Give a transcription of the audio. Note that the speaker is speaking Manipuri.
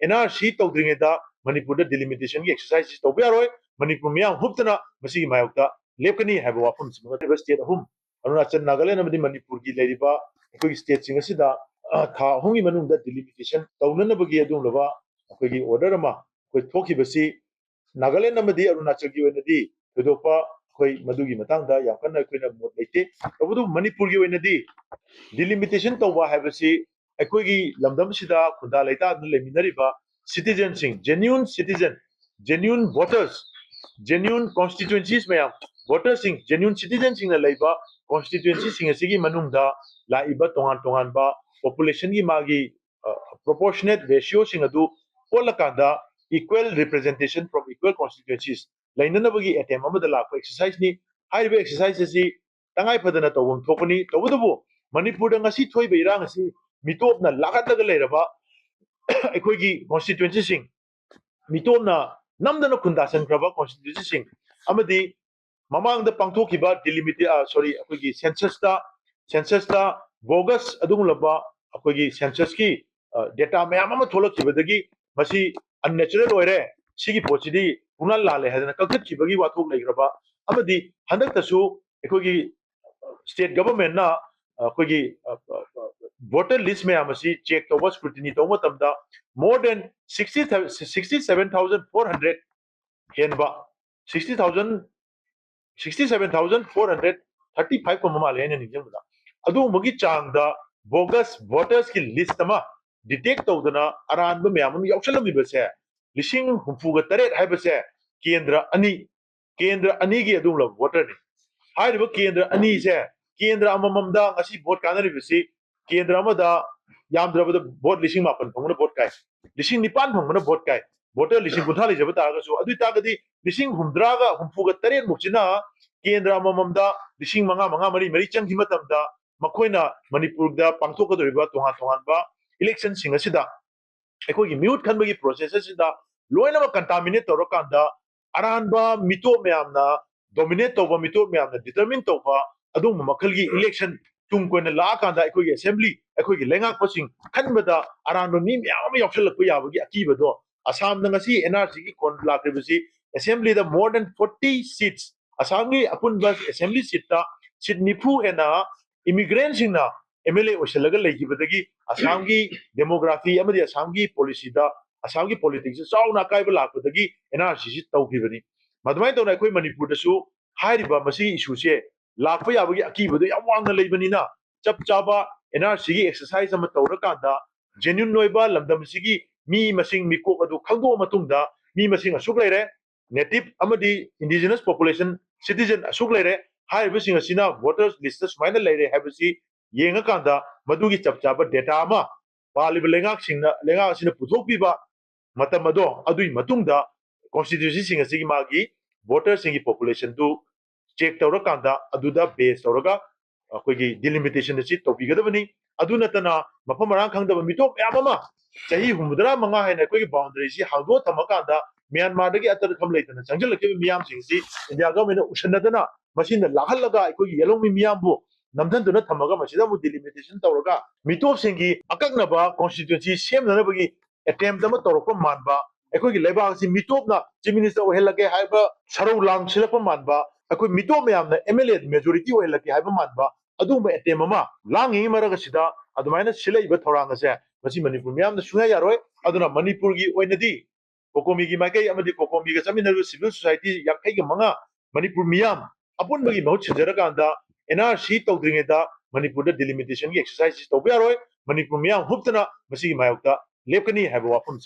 NRC तौद्रिंगेदा मणिपुर डिलिमिटेशन की एक्सरसाइज तौब यारोय मणिपुर मियां हुबतना मसी मायोक्ता लेपकनी हैबो वाफम सिमगा स्टेट अहुम अरुणाचल नागालैंड अमदी मणिपुर की लेरिबा अखोई स्टेट सिंग असिदा था होंगी मनुंगदा डिलिमिटेशन तौननबगी अदुंलबा अखोई ऑर्डर अमा अखोई थोखिबसी नागालैंड अमदी अरुणाचल की ओइनदी थोदोपा अखोई मदुगी मतंगदा याकन अखोइना मोट लेते तबदु मणिपुर की ओइनदी डिलिमिटेशन तौबा हैबसी अखोई लमदम सिदा खुदा लेता लेमिनरिबा citizen sing genuine citizen genuine voters genuine constituencies mayam voters sing genuine citizens sing na laiba constituency sing asigi manungda laiba tongan tongan ba population gi magi proportionate ratio sing adu polakanda equal representation from equal constituencies lainana bagi attempt amada la exercise ni haiba exercise asi tangai phadana tawum thokani tawudu manipur da ngasi thoi beira ngasi mitop na lagat laga leiraba अखोगी कॉन्स्टिट्यूएंसी सिंग मिटोमना नमदना खुंदासन खरबा कॉन्स्टिट्यूएंसी सिंग अमदी ममांगदा पांगथोखिबा डिलिमिटेड सॉरी अखोगी सेंससता बोगस अदुगुलबा अखोगी सेंसस की डेटा मयाम अमा थोलखिबदगी मसी अननेचुरल ओइरे सिगी पोचिदी पुना लाले हदना कखिबगी वाथोक लेग्रबा अमदी हंदकतसु अखोगी स्टेट गवर्नमेंट ना अखोगी voter list में आमसी check तो was scrutiny तो मतलब दा more than 67,400 हेनबा 67,435 को ममाले हैं निजम दा अदु मगी चांग दा bogus voters की list मा detect तो दना अरान में आमम यौशल में बसे लिशिंग हुफुगा तरेट है बसे केंद्र अनी की अदु लो voter ने हाय वो केंद्र अनी से केंद्र अममदा ngasi vote कानरी बसी केंद्र अमदा यामद्रबद भोट लिसिंग मापन फंगना भोट काय लिसिंग निपान फंगना भोट काय भोटर लिसिंग कुंथा लेजब तागसु अदु तागदी लिसिंग हुमद्रागा हुमफुगा तरेट मुक्सिना केंद्र अममदा लिसिंग मंगा मंगा मरी मरी चंगी मतमदा मखोइना मणिपुरदा पांथोकदरिबा तोहा तोहानबा इलेक्शन सिंग असिदा अखोगी म्यूट खनबगी प्रोसेस असिदा लोइनम कंटामिनेट तोरकांदा अरानबा मितो मयामना डोमिनेट तोबा मितो मयामना डिटरमिन तोबा अदु मखलगी इलेक्शन तुम कोने ला कांदा अखोगी असेंबली अखोगी लेंगाक पसिंग खनबदा अरानबा मी मयाम यौशलक याबगी अकीबदो असम नंगसी एनआरसी की कोन लाक्रिबसी assembly the more than 40 seats Assam की अपुन बस असेंबली सीट सीट निफु एना इमिग्रेंट सिंगना एमएलए ओशलगा लेगिबदगी असम की डेमोग्राफी अमदी असम की पॉलिसी दा असम की पॉलिटिक्स चाउना काइब लाकदगी एनआरसी सि तौगिबनी मदमाय तौना अखोई मणिपुर दसु हारिबा मसी इशू से लाप याबगी अकीबदो याम वांगना लेबनीना चप चाबा एनआरसी की एक्सरसाइज अम तौरकांदा जेन्युइन नोइबा लमदम सिगी मी मसिंग मिकोक अदु खंगो मतुंगदा मी मसिंग असुक लेरे नेटिव अमदी इंडिजिनस पॉपुलेशन सिटीजन असुक लेरे हाइबसिंग असिना वोटर्स लिस्ट सुमाइना लेरे हाइबसी येंगा कांदा मदुगी चप चाबा डेटा अमा पालिब लेंगाक सिंगना लेंगाक असिना पुथोकपीबा मतम अदो अदुई मतुंगदा कॉन्स्टिट्यूशन सिंग असिगी मागी वोटर्स सिंगी पॉपुलेशन दु चेक तौरकांदा अदुदा बेस तौरगा अखोगी डिलिमिटेशन असि तौबिगदबनी अदु नतना मफम मरांग खंगदब मिटोप याममा चाही हुमदरा मंगा है अखोगी बाउंड्री सि हांगदो थमकांदा म्यांमार दगी अतर खम लेतना चंगलके मियाम सिंगसि इंडिया गवर्नमेंट उशनदना मसिन लाहलगा अखोगी येलोमी मियामबु नमदनदुना थमगा मसिदा मु डिलिमिटेशन तौरगा मिटोप सिंगी अककनबा कॉन्स्टिट्यूएंसी सेमनबगी अटेम्प्ट अमा तौरक मानबा अखोगी लेबाग सि मिटोपना चीफ मिनिस्टर ओहेलगे हाइबा सरौ लांग सिलप मानबा अखोई मिटो मयामना एमएलए मेजॉरिटी ओइलकी हाइबा मानबा अदुम एटेम अमा लांगी मरगसिदा अदुमाइना सिलैबा थौरांगसे मसि मणिपुर मयामना सुया यारोय अदुना मणिपुर की ओइनदी कोकोमी की माइकई अमदी कोकोमी का चमिनरु सिविल सोसाइटी याखैग मंगा मणिपुर मियाम अपुनबगी महut सिजरकांदा एनआरसी तौद्रिंगेदा मणिपुर डिलिमिटेशन की एक्सरसाइज तौबा यारोय मणिपुर मियाम हुबतना मसि मायोक्ता लेपकनी हाइबा वाफम